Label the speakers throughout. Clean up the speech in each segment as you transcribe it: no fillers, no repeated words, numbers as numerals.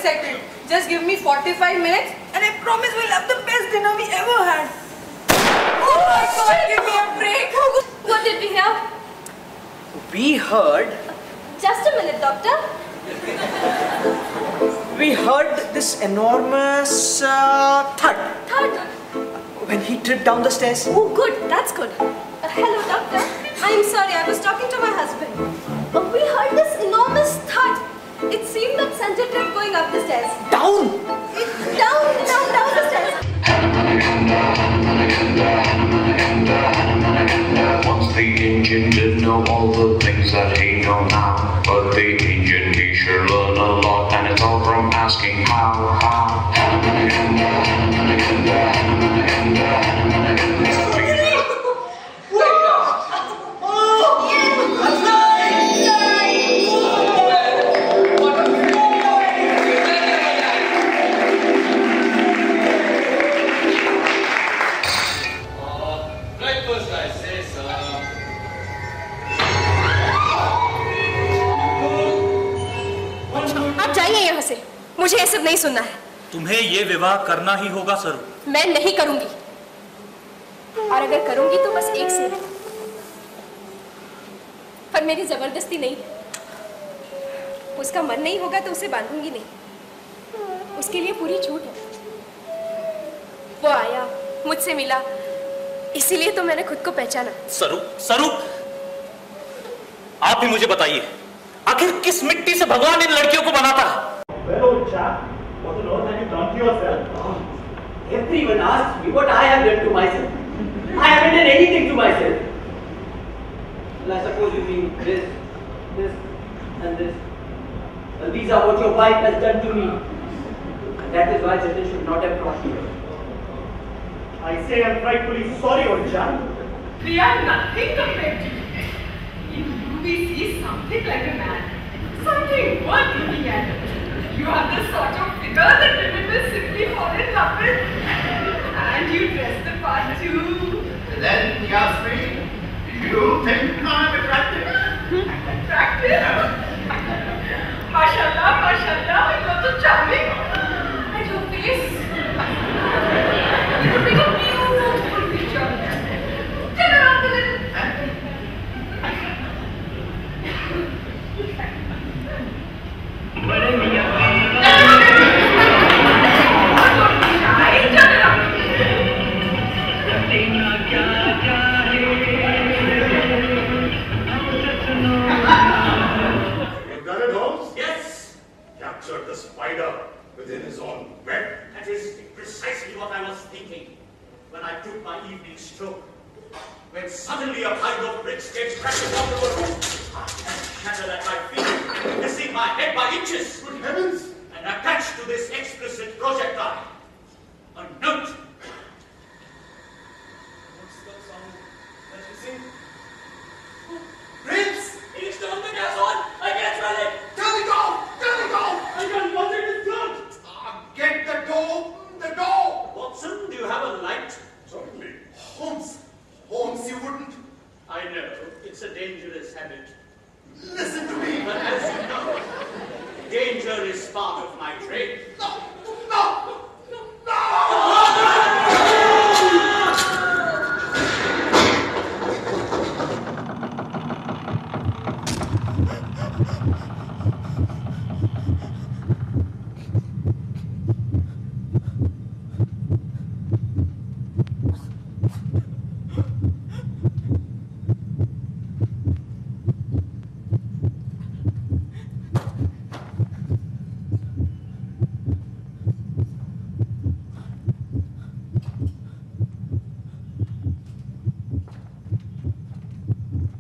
Speaker 1: settled. Just give me 45 minutes and I promise we'll have the best dinner we ever had. Oh my God, give me a break.
Speaker 2: What did we hear?
Speaker 3: We heard...
Speaker 2: Just a minute, doctor.
Speaker 3: We heard this enormous thud.
Speaker 2: Thud?
Speaker 3: When he tripped down the stairs.
Speaker 2: Oh, good. That's good. Hello, doctor. I'm sorry, I was talking to my husband. We heard this enormous thud. It seemed that Sanjay tripped going up the stairs.
Speaker 3: Down
Speaker 2: Down the stairs.
Speaker 4: Once the engine did know all the things that he know now, but the engine he sure learned a lot, and it's all from asking how.
Speaker 2: मुझे ये सब नहीं सुनना है।
Speaker 5: तुम्हें ये विवाह करना ही होगा सरू।
Speaker 2: मैं नहीं करूंगी, और अगर करूंगी तो बस एक से, पर मेरी जबरदस्ती नहीं। उसका मन नहीं होगा तो उसे बांधूंगी नहीं, उसके लिए पूरी छूट है। वो आया, मुझसे मिला, इसीलिए तो मैंने खुद को पहचाना।
Speaker 5: सरू, आप ही मुझे बताइए, आखिर किस मिट्टी से भगवान इन लड़कियों को बनाता है?
Speaker 6: Well, old chap, what on earth have you done to yourself?
Speaker 3: Everyone asks me what I have done to myself. I haven't done anything to myself. Well, I suppose you mean this, and this. Well, these are what your wife has done to me. And that is why Jatin should not have brought me here.
Speaker 6: I say I'm frightfully sorry, old chap.
Speaker 1: We are nothing compared to you. In you we see something like a man. Something worth looking at. You are the sort of figure that women will simply fall in love with. And you dress the part too.
Speaker 6: Then, Yasmin, you think I'm attractive?
Speaker 1: Attractive? Mashallah, mashallah, you're so charming. And your face. You make a beautiful picture. Turn around a little.
Speaker 6: Captured the spider within his own web.
Speaker 7: That is precisely what I was thinking when I took my evening stroke. When suddenly a pile of bricks came crashing onto the roof and shattered at my feet, missing my head by inches.
Speaker 6: Good heavens!
Speaker 7: And attached to this explicit projectile, a note. What's that sound that you sing? Prince! He's turned the gas on! I can't run it!
Speaker 6: Tell me go! Tell me go!
Speaker 7: I can't watch it in front!
Speaker 6: Get the door! The door!
Speaker 7: Watson, do you have a light?
Speaker 6: Certainly. Holmes! Holmes, you wouldn't.
Speaker 7: I know, it's a dangerous habit.
Speaker 6: Listen to me!
Speaker 7: But as you know, danger is part of my trade.
Speaker 6: No! No! No!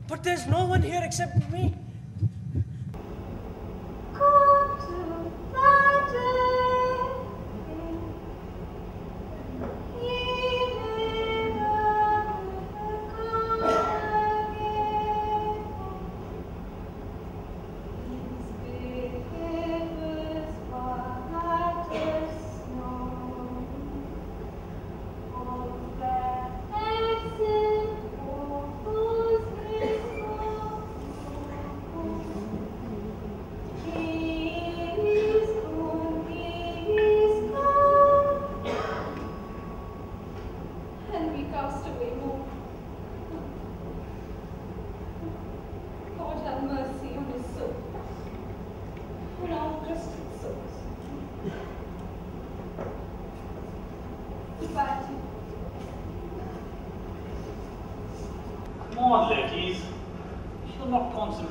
Speaker 3: But there's no one here except me.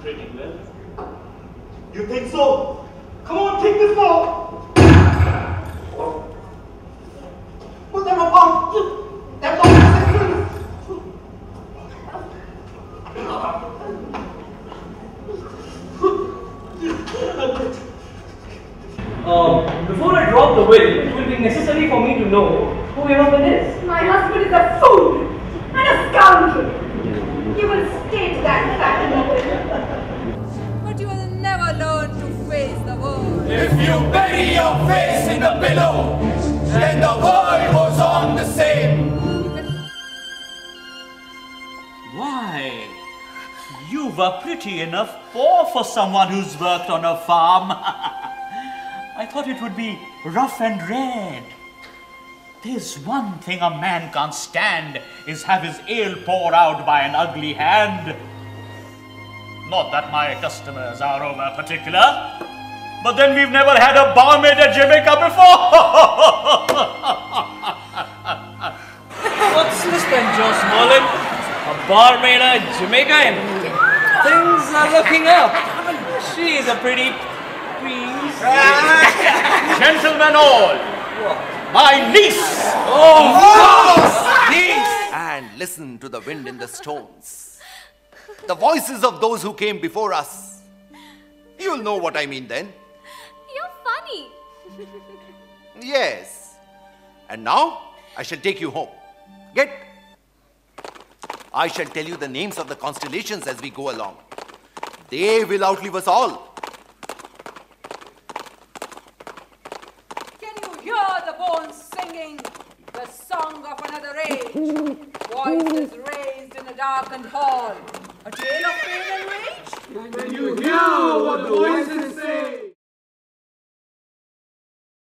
Speaker 5: pretty well.
Speaker 8: You think so? Come on, take this ball. Put them apart. They're not senses.
Speaker 3: Before I drop the will, it will be necessary for me to know who your husband is.
Speaker 2: My husband is a fool and a scoundrel. You will state that fact in the will. But you will never learn to face the world.
Speaker 9: If you bury your face in the pillow, then the world goes on the same.
Speaker 7: Why, you were pretty enough poor for someone who's worked on a farm. I thought it would be rough and red. There's one thing a man can't stand, is have his ale poured out by an ugly hand. Not that my customers are over particular, but then we've never had a barmaid at Jamaica before.
Speaker 5: What's this then, Joe Smolin? A barmaid at Jamaica? Things are looking up. She's a pretty queen.
Speaker 7: Gentlemen all, my niece!
Speaker 9: Niece! And listen to the wind in the stones. The voices of those who came before us. You'll know what I mean then.
Speaker 2: You're funny.
Speaker 9: Yes. And now, I shall take you home. Get. I shall tell you the names of the constellations as we go along. They will outlive us all.
Speaker 10: Can you hear the bones singing the song of another age? Voices raised in a darkened hall. A tale of pain and rage?
Speaker 8: Can you hear what the voices say?